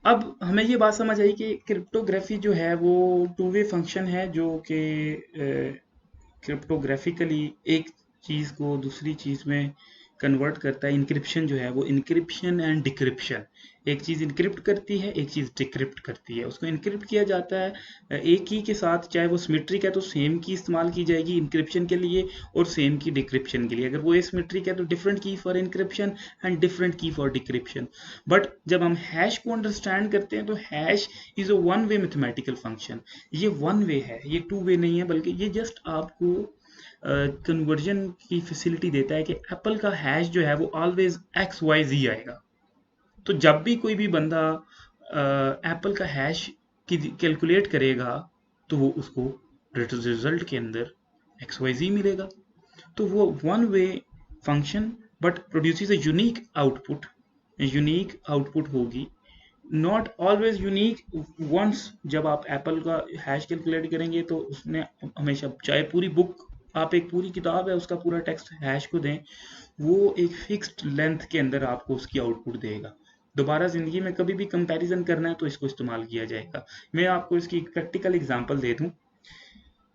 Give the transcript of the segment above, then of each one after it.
अब हमें ये बात समझ आई कि क्रिप्टोग्राफी जो है वो टू वे फंक्शन है, जो कि क्रिप्टोग्राफिकली एक चीज़ को दूसरी चीज़ में कन्वर्ट करता है। इंक्रिप्शन जो है वो इंक्रिप्शन एंड डिक्रिप्शन, एक चीज़ इंक्रिप्ट करती है, एक चीज़ डिक्रिप्ट करती है। उसको इंक्रिप्ट किया जाता है एक की के साथ, चाहे वो सिमेट्रिक है तो सेम की इस्तेमाल की जाएगी इंक्रिप्शन के लिए, और सेम की डिक्रिप्शन के लिए। अगर वो एसिमेट्रिक है तो डिफरेंट की फॉर इंक्रिप्शन एंड डिफरेंट की फॉर डिक्रिप्शन। बट जब हम हैश को अंडरस्टैंड करते हैं तो hash is a one way mathematical function. ये वन वे है, ये टू वे नहीं है, बल्कि ये जस्ट आपको कन्वर्जन की फैसिलिटी देता है कि एप्पल का हैश जो है वो ऑलवेज एक्स वाई जी आएगा। तो जब भी कोई भी बंदा एप्पल का हैश की कैलकुलेट करेगा तो वो उसको रिजल्ट के अंदर एक्स वाई जी मिलेगा। तो वो one way function but produces a unique output होगी, नॉट ऑलवेज यूनिक। वंस जब आप एप्पल का हैश कैलकुलेट करेंगे तो उसने हमेशा, चाहे पूरी बुक, आप एक पूरी किताब है उसका पूरा टेक्स्ट हैश को दें, वो एक फिक्स्ड लेंथ के अंदर आपको उसकी आउटपुट देगा। दोबारा ज़िंदगी में कभी भी कंपैरिजन करना है तो इसको इस्तेमाल किया जाएगा। मैं आपको इसकी एक प्रैक्टिकल एग्जांपल दे दूं।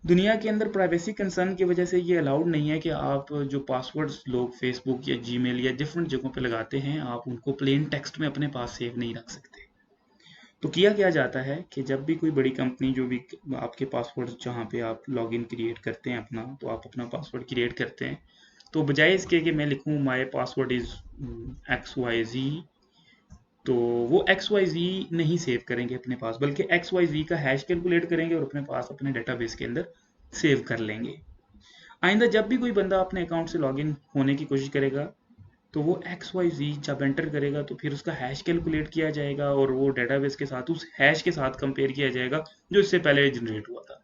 दुनिया के अंदर प्राइवेसी कंसर्न की वजह से ये अलाउड नहीं है कि आप जो पासवर्ड्स लोग फेसबुक या जीमेल या डिफरेंट जगहों पे लगाते हैं, आप उनको प्लेन टेक्स्ट में अपने पास सेव नहीं रख सकते। तो किया क्या जाता है कि जब भी कोई बड़ी कंपनी जो भी आपके पासवर्ड जहाँ पे आप लॉगिन क्रिएट करते हैं अपना, तो आप अपना पासवर्ड क्रिएट करते हैं, तो बजाय इसके कि मैं लिखूँ my password is X Y Z, तो वो एक्स वाई जी नहीं सेव करेंगे अपने पास, बल्कि एक्स वाई जी का हैश कैलकुलेट करेंगे और अपने पास अपने डेटाबेस के अंदर सेव कर लेंगे। आइंदा जब भी कोई बंदा अपने अकाउंट से लॉगिन होने की कोशिश करेगा तो वो एक्स वाई जी जब एंटर करेगा तो फिर उसका हैश कैलकुलेट किया जाएगा और वो डेटाबेस के साथ उस हैश के साथ कंपेयर किया जाएगा जो इससे पहले जनरेट हुआ था।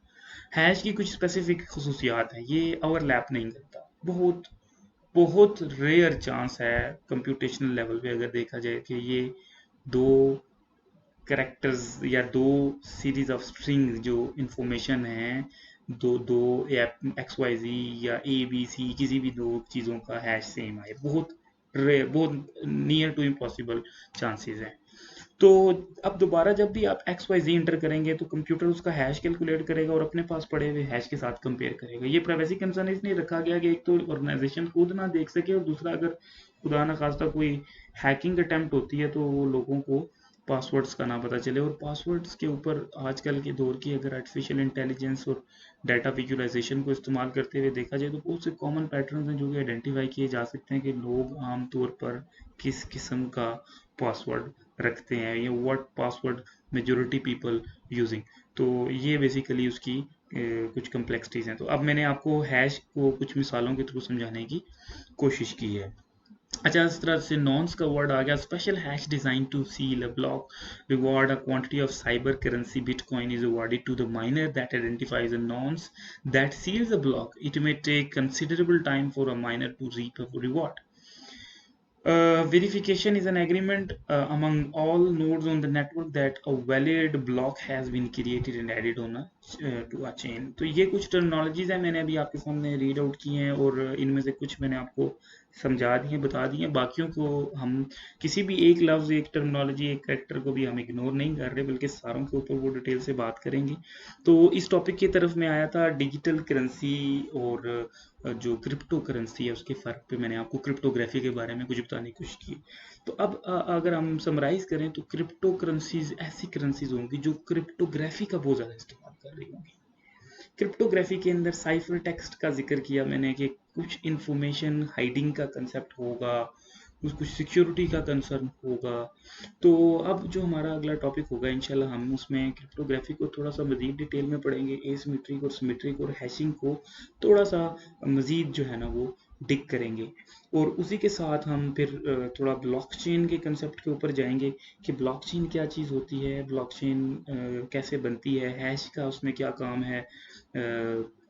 हैश की कुछ स्पेसिफिक खसूसियात हैं, ये ओवरलैप नहीं करता। बहुत बहुत रेयर चांस है कंप्यूटेशनल लेवल पे अगर देखा जाए कि ये दो करेक्टर्स या दो सीरीज ऑफ स्ट्रिंग जो इंफॉर्मेशन है, दो दो एक्स वाई जी या ए बी सी, किसी भी दो चीज़ों का हैश सेम आए, बहुत बहुत नियर टू इम्पॉसिबल चांसेस हैं। तो अब दोबारा जब भी आप एक्स वाई जी इंटर करेंगे तो कंप्यूटर उसका हैश कैलकुलेट करेगा और अपने पास पड़े हुए हैश के साथ कंपेयर करेगा। ये प्राइवेसी कंसर्न इसलिए रखा गया कि एक तो ऑर्गेनाइजेशन खुद ना देख सके, और दूसरा अगर खुदा न खास्ता कोई हैकिंग अटेम्प्ट होती है तो वो लोगों को पासवर्ड्स का ना पता चले। और पासवर्ड्स के ऊपर आजकल के दौर की अगर आर्टिफिशियल इंटेलिजेंस और डाटा विजुअलाइजेशन को इस्तेमाल करते हुए देखा जाए तो बहुत से कॉमन पैटर्न्स हैं जो कि आइडेंटिफाई किए जा सकते हैं कि लोग आमतौर पर किस किस्म का पासवर्ड रखते हैं या what password majority people using. तो ये बेसिकली उसकी कुछ कम्प्लेक्सिटीज हैं। तो अब मैंने आपको हैश को कुछ मिसालों के थ्रू समझाने की कोशिश की है। अच्छा, इस तरह से नॉन्स का वर्ड आ गया। Special hash design to seal a block reward a quantity of cyber currency bitcoin is awarded to the miner that identifies a nonce that seals a block. It may take considerable time for a miner to reap a reward. Verification is an agreement among all nodes on the network that a valid block has been created and added on to a chain. तो ये कुछ terminologies हैं, मैंने अभी आपके सामने read out की हैं और इनमें से कुछ मैंने आपको समझा दी हैं, बता दी हैं। बाकियों को हम किसी भी एक लफ्ज़, एक टर्मिनोलॉजी, एक कैरेक्टर को भी हम इग्नोर नहीं कर रहे, बल्कि सारों के ऊपर वो डिटेल से बात करेंगे। तो इस टॉपिक की तरफ मैं आया था डिजिटल करेंसी और जो क्रिप्टो करेंसी है उसके फ़र्क पे मैंने आपको क्रिप्टोग्राफी के बारे में कुछ बताने की कोशिश की। तो अब अगर हम समराइज़ करें तो क्रिप्टो करेंसीज़ ऐसी करेंसीज़ होंगी जो क्रिप्टोग्राफी का बहुत ज़्यादा इस्तेमाल कर रही होंगी। क्रिप्टोग्राफी के अंदर साइफर टेक्स्ट का जिक्र किया मैंने कि कुछ इंफॉर्मेशन हाइडिंग का कंसेप्ट होगा, कुछ सिक्योरिटी का कंसर्न होगा। तो अब जो हमारा अगला टॉपिक होगा इंशाल्लाह हम उसमें क्रिप्टोग्राफी को थोड़ा सा मज़ीद डिटेल में पढ़ेंगे, एसिमेट्रिक और सिमेट्रिक और हैशिंग को थोड़ा सा मज़ीद जो है ना वो डिग करेंगे। और उसी के साथ हम फिर थोड़ा ब्लॉकचेन के कंसेप्ट के ऊपर जाएंगे कि ब्लॉकचेन क्या चीज़ होती है, ब्लॉकचेन कैसे बनती है, हैश का उसमें क्या काम है,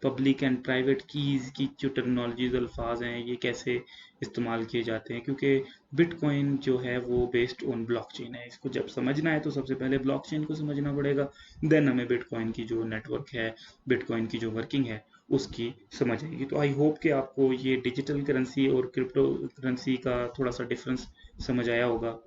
पब्लिक एंड प्राइवेट कीज़ की जो टर्मिनोलॉजीज अल्फाज हैं ये कैसे इस्तेमाल किए जाते हैं, क्योंकि बिटकॉइन जो है वो बेस्ड ऑन ब्लॉकचेन है। इसको जब समझना है तो सबसे पहले ब्लॉकचेन को समझना पड़ेगा, देन हमें बिटकॉइन की जो नेटवर्क है, बिटकॉइन की जो वर्किंग है उसकी समझ आएगी। तो आई होप कि आपको ये डिजिटल करेंसी और क्रिप्टो करेंसी का थोड़ा सा डिफरेंस समझ आया होगा।